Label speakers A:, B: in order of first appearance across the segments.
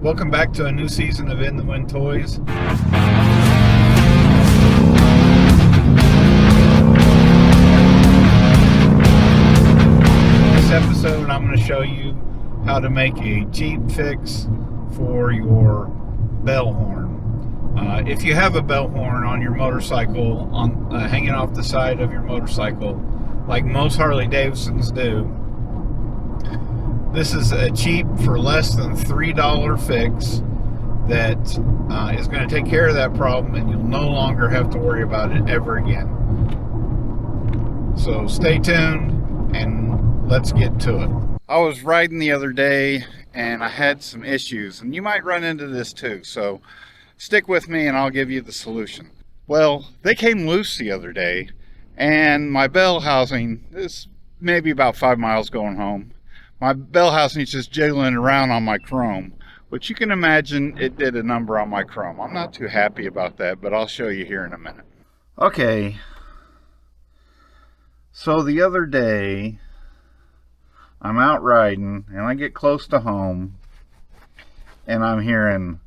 A: Welcome back to a new season of In the Wind Toys. This episode I'm going to show you how to make a cheap fix for your bell horn. If you have a bell horn on your motorcycle, hanging off the side of your motorcycle, like most Harley-Davidsons do, this is a cheap, for less than $3 fix that is going to take care of that problem, and you'll no longer have to worry about it ever again. So stay tuned and let's get to it. I was riding the other day and I had some issues, and you might run into this too, so stick with me and I'll give you the solution. Well, they came loose the other day, and my bell housing is maybe about 5 miles going home. My bell housing is just jiggling around on my chrome, which you can imagine it did a number on my chrome. I'm not too happy about that, but I'll show you here in a minute. Okay, so the other day I'm out riding and I get close to home and I'm hearing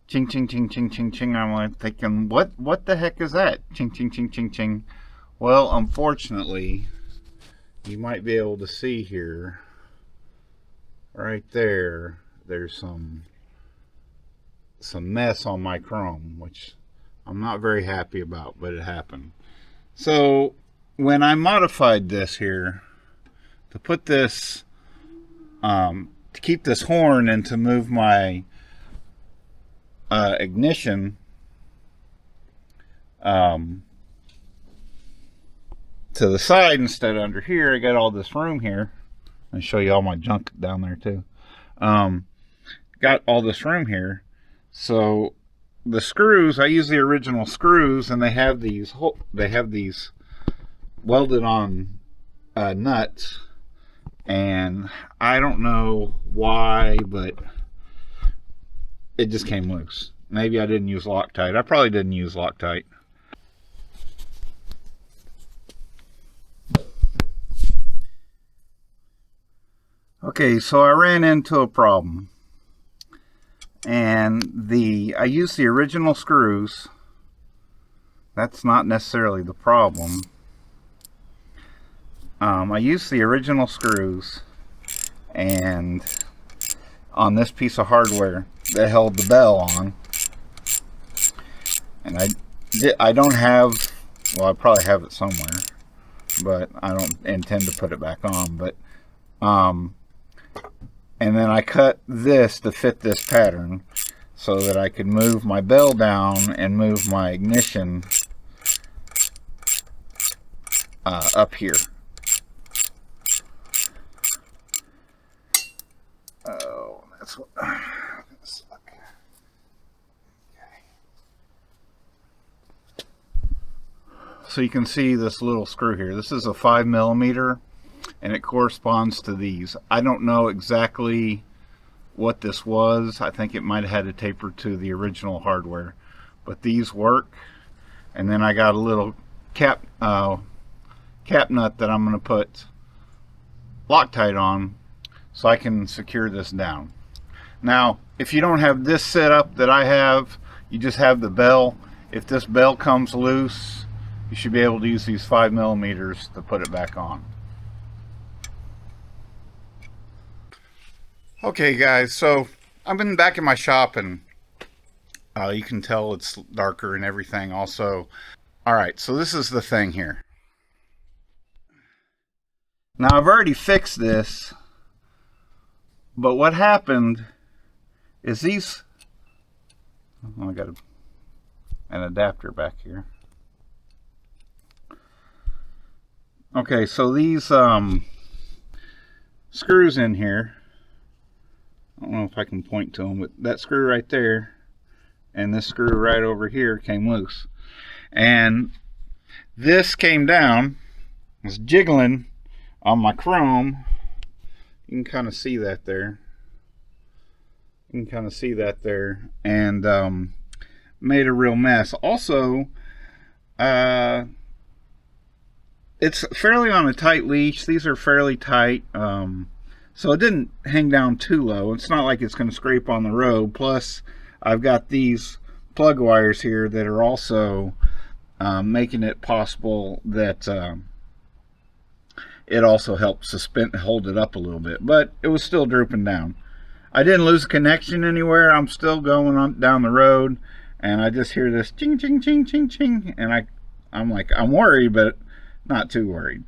A: ching ching ching ching ching ching. I'm like thinking, what the heck is that? Ching ching ching ching ching. Well, unfortunately, you might be able to see here, right there, there's some mess on my chrome, which I'm not very happy about, but it happened. So when I modified this here to put this to keep this horn and to move my ignition to the side instead of under here, I got all this room here. I'll show you all my junk down there too. Got all this room here. So the screws, I use the original screws, and they have these welded on nuts, and I don't know why, but it just came loose. Maybe I didn't use Loctite. I probably didn't use Loctite. Okay, so I ran into a problem, and I used the original screws. That's not necessarily the problem. I used the original screws and on this piece of hardware that held the bell on, and I don't have, well, I probably have it somewhere, but I don't intend to put it back on. But and then I cut this to fit this pattern so that I could move my bell down and move my ignition up here. Oh, that's what. Let's look. Okay. So you can see this little screw here. This is a 5mm. And it corresponds to these. I don't know exactly what this was. I think it might have had a taper to the original hardware, but these work. And then I got a little cap nut that I'm going to put Loctite on so I can secure this down. Now, if you don't have this setup that I have, you just have the bell. If this bell comes loose, you should be able to use these 5mm to put it back on. Okay guys, so I've been back in my shop, and you can tell it's darker and everything also. Alright, so this is the thing here. Now I've already fixed this, but what happened is these, oh, I got an adapter back here. Okay, so these screws in here, I don't know if I can point to them, but that screw right there and this screw right over here came loose. And this came down, was jiggling on my chrome. You can kind of see that there. You can kind of see that there. And made a real mess. Also, it's fairly on a tight leash. These are fairly tight. So it didn't hang down too low. It's not like it's going to scrape on the road. Plus, I've got these plug wires here that are also making it possible that it also helps hold it up a little bit. But it was still drooping down. I didn't lose connection anywhere. I'm still going on down the road, and I just hear this ching, ching, ching, ching, ching, and I'm like, I'm worried, but not too worried.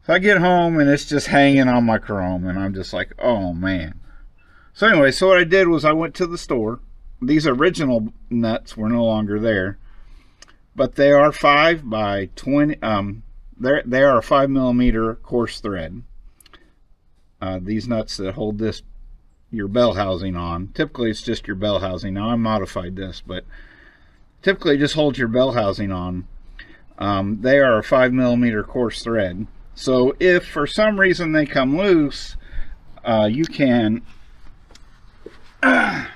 A: So I get home, and it's just hanging on my chrome, and I'm just like, oh man. So anyway, so what I did was I went to the store. These original nuts were no longer there, but they are 5 by 20. They are a 5 millimeter coarse thread. These nuts that hold your bell housing on. Typically it's just your bell housing. Now I modified this, but typically it just holds your bell housing on. They are a 5 millimeter coarse thread. So if for some reason they come loose, you can go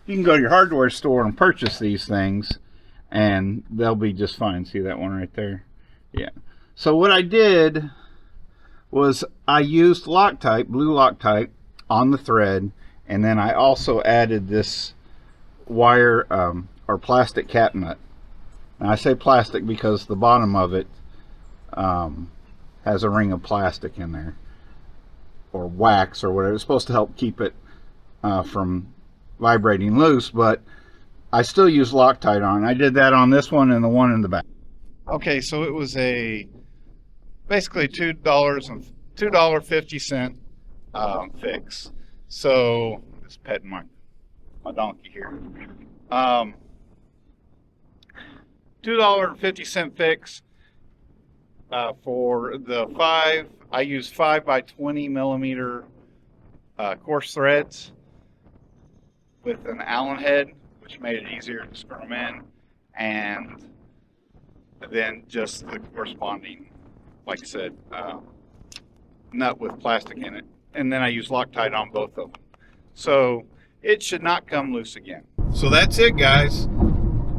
A: to your hardware store and purchase these things, and they'll be just fine. See that one right there? Yeah. So what I did was I used Loctite, blue Loctite, on the thread, and then I also added this wire or plastic cap nut. Now I say plastic because the bottom of it has a ring of plastic in there, or wax or whatever. It's supposed to help keep it from vibrating loose, but I still use Loctite on. I did that on this one and the one in the back. Okay, so it was basically $2.50 fix. So just petting my donkey here. $2.50 fix for the 5. I use 5 by 20 millimeter coarse threads with an Allen head, which made it easier to screw them in, and then just the corresponding, like I said, nut with plastic in it. And then I use Loctite on both of them. So it should not come loose again. So that's it, guys.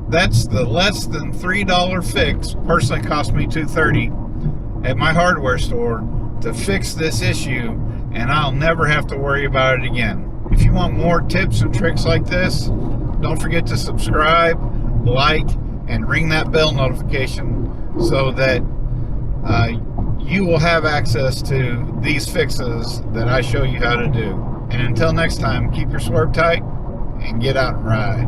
A: That's the less than $3 fix. Personally, it cost me $2.30 at my hardware store to fix this issue, and I'll never have to worry about it again. If you want more tips and tricks like this, don't forget to subscribe, like, and ring that bell notification so that you will have access to these fixes that I show you how to do. And until next time, keep your swerve tight and get out and ride.